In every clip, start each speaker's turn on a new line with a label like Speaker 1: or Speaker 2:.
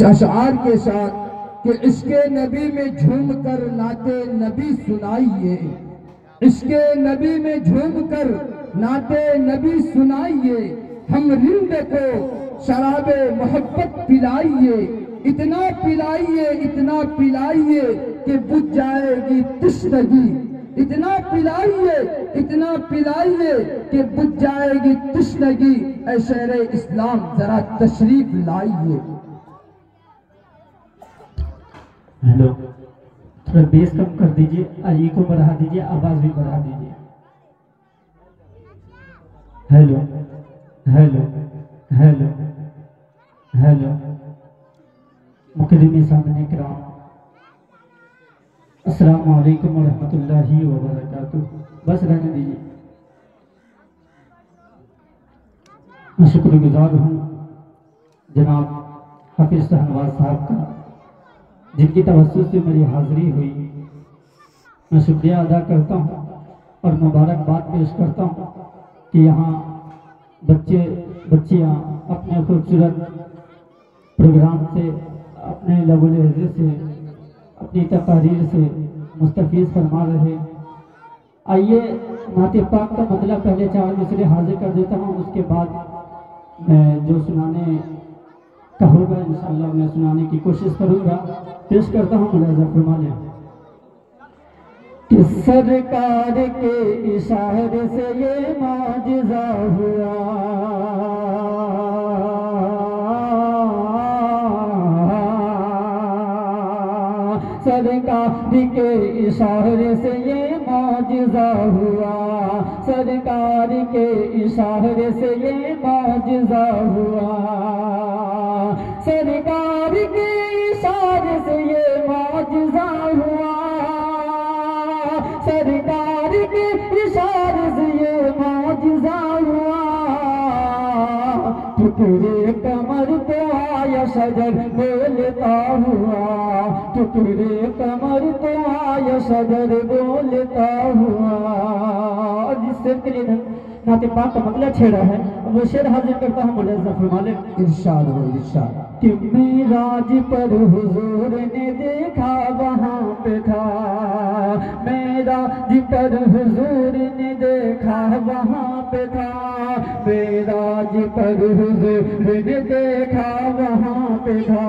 Speaker 1: अशआर के साथ कि इसके नबी में झूम कर नाते नबी सुनाइए, इसके नबी में झूम कर नाते नबी सुनाइए, हम रिंद को शराबे मोहब्बत पिलाइए, इतना पिलाइए इतना पिलाइए कि बुझ जाएगी तृष्णगी, इतना पिलाइए इतना पिलाइए कि बुझ जाएगी तृष्णगी। ऐ शेरे इस्लाम जरा तशरीफ लाइए।
Speaker 2: हेलो, थोड़ा बेस कम कर दीजिए, आई को बढ़ा दीजिए, आवाज भी बढ़ा दीजिए। Hello hello hello hello. मुकद्दमी सामने किराम, अस्सलामु अलैकुम व रहमतुल्लाहि व बरकातुहू। बस रहने दीजिए। मैं शुक्रगुजार हूँ जनाब हाफिज शाहनवाज साहब का, जिनकी तवज्जो से मेरी हाजिरी हुई। मैं शुक्रिया अदा करता हूँ और मुबारकबाद पेश करता हूँ कि यहाँ बच्चे बच्चियाँ अपने खूबसूरत प्रोग्राम से, अपने लबुल इज़्ज़त से, अपनी तकारीर से मुस्तफ़ीज़ फरमा रहे। आइए नाते पाक का मतलब पहले 4 मिसरे हाजिर कर देता हूँ, उसके बाद मैं जो सुनाने का होगा इंशाअल्लाह मैं सुनाने की कोशिश करूँगा। पेश करता हूँ, मुलाज़ा फरमा लें कि सरकार के इशारे से ये माजिज़ा हुआ, सरकार के इशारे से ये माजिज़ा हुआ, सरकार के इशारे से ये माजिज़ा हुआ, सरकार के इशारे से ये माजिज़ा हुआ, सरकार के इशारे से ये माजिज़ा हुआ। टुकड़े कमर पे आया शजर बोलता हुआ, टुकड़े कमर पे आया शजर बोलता हुआ। और जिस शेर के लिए नाते पाक का मतलब छेड़ा है, वो शेर हाजिर करता हूँ, मुलाज़ा फरमा ले।
Speaker 1: इरशाद हो इरशाद।
Speaker 2: कि मेराज पर हुजूर ने देखा वहाँ पे था, मेराज पर हुजूर ने देखा वहाँ पे था, मेराज पर हुजूर ने देखा वहाँ पे था,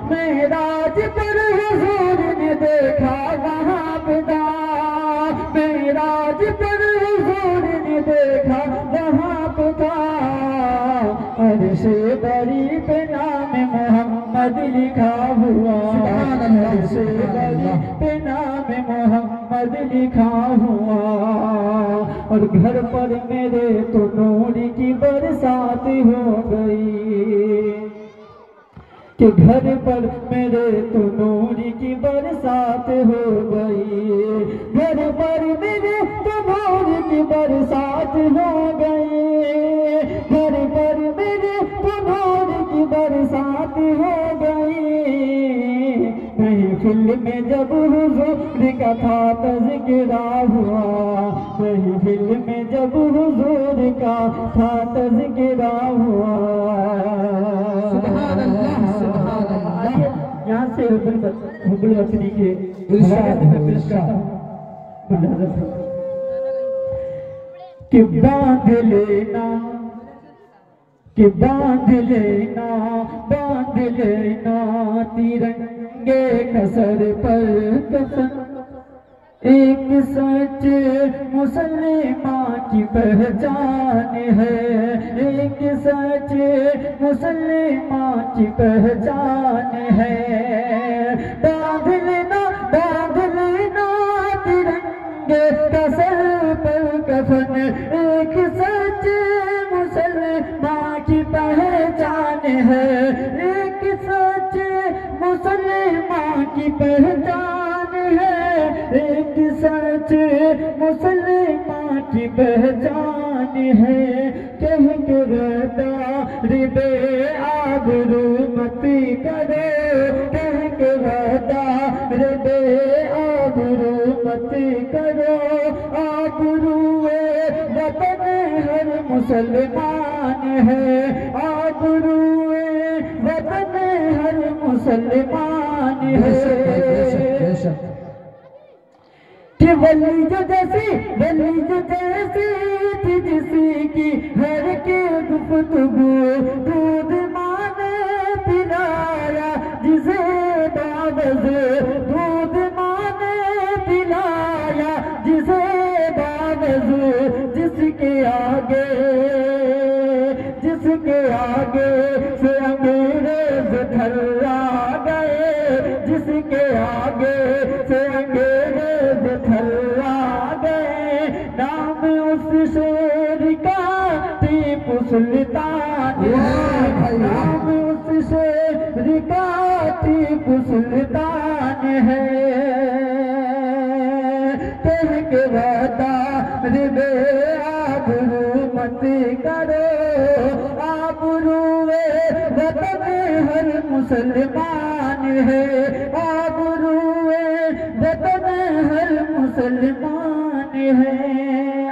Speaker 2: मेराज पर हुजूर ने देखा वहाँ पे था, मेराज पर हुजूर ने देखा वहाँ पे था। अर्शे बरी पे नाम मोहम्मद लिखा हुआ, अर्शे बरी पे नाम मोहम्मद लिखा हुआ। और घर पर मेरे तो नूर की बरसात हो गई, कि घर पर मेरे तो नूर की बरसात हो गई, घर पर मेरे तो नूर की बरसात हो गई, घर पर मेरे तो नूर की बरसात हो गई। महफिल में जब हुजूर का था तज़किरा हुआ, महफिल में जब हुजूर का था तज़किरा हुआ। यहाँ से हुब्बुल वतनी के पेश करता हूँ कि बांध लेना, कि बांध लेना, बांध लेना तिरंगे कसर पर कफन, एक सच मुसलमान की पहचान है, एक सच मुसलमान की पहचान है। बांध लेना तिरंगे कसर पर कफन, एक सच मुसलमान की पहचान है, एक सच मुसलमान की पहचान है, एक सच मुसलमान की पहचान है। कह के रहता रिबे आबरू मत करे, कह के रहता रिबे आबरू मत करो, आबरूए वतन हर मुसलमान है, आबरूए मुसलमान है कि वली जो जैसी थी जिसकी हर के गुफ्तगू दूध माने पिलाया जिसे बावज दूध माने पिलाया जिसे बावज जिसके आगे से अंग्रेज थर्रा गए जिसके आगे से अंग्रेज थर्रा गए नाम उस शेर का टीपू सुल्तान है नाम उस शेर का टीपू सुल्तान है कह के वादा रे आबरू मत करो आबरूए वतन हर मुसलमान है आबरूए वतन हर मुसलमान है।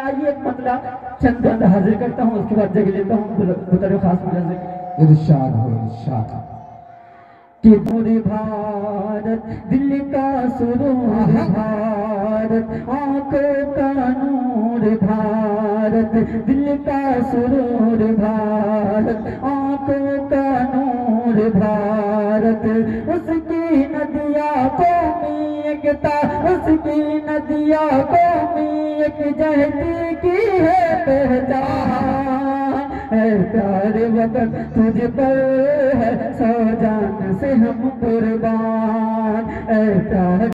Speaker 2: आइए एक मतलब चंद बंद हाजिर करता हूँ उसके बाद जगह लेता हूँ बुजुर्ग खास मुलाजिम
Speaker 1: इरशाद हो इरशाद
Speaker 2: कि पूरे भारत दिल का सुरूर भारत आंखों का नूर भारत दिल का सुरूर भारत आंखों का नूर भारत उसकी नदियाँ कौमी एकता उसकी नदियाँ कौमी एक जहती की है पहचान है प्यारे वतन तुझ पर है सौ जान से हम कुर्बान है प्यारे